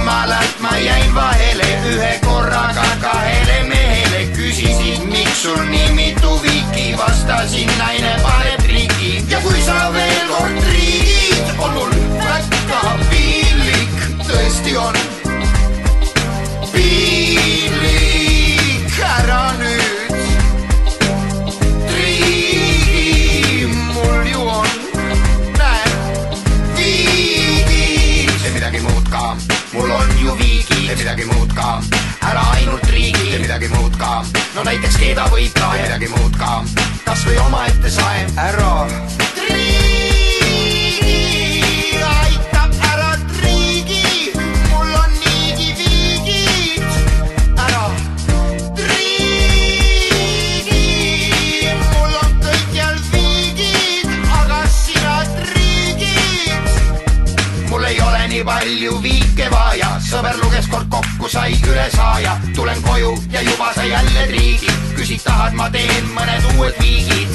jumalalt ma jäin vahele, ühe korraga kahele mehele küsisin, miks sul nii mitu viiki, vastasin, naine paneb triki. Ja kui sa veel kord riigid, on mul väga piinlik, tõesti on piinlik, ära nüüd triigi, mul ju on, näed, viigid. Tee midagi muud ka, mul on ju viigid, tee midagi muud ka, ära ainult riigi, tee midagi muud ka, no näiteks keeda võib ka, tee midagi muud ka, kas või omaette saem, ära triigi, aitab ära triigi, mul on niigi viigid, ära triigi, mul on kõikjal viigid, aga sina triigid. Mul ei ole nii palju viike vaja, sõber luges kord kokku, sai üle 100, tulen koju ja juba sai jälle triigid, küsid tahad, ma teen mõned uued viigid.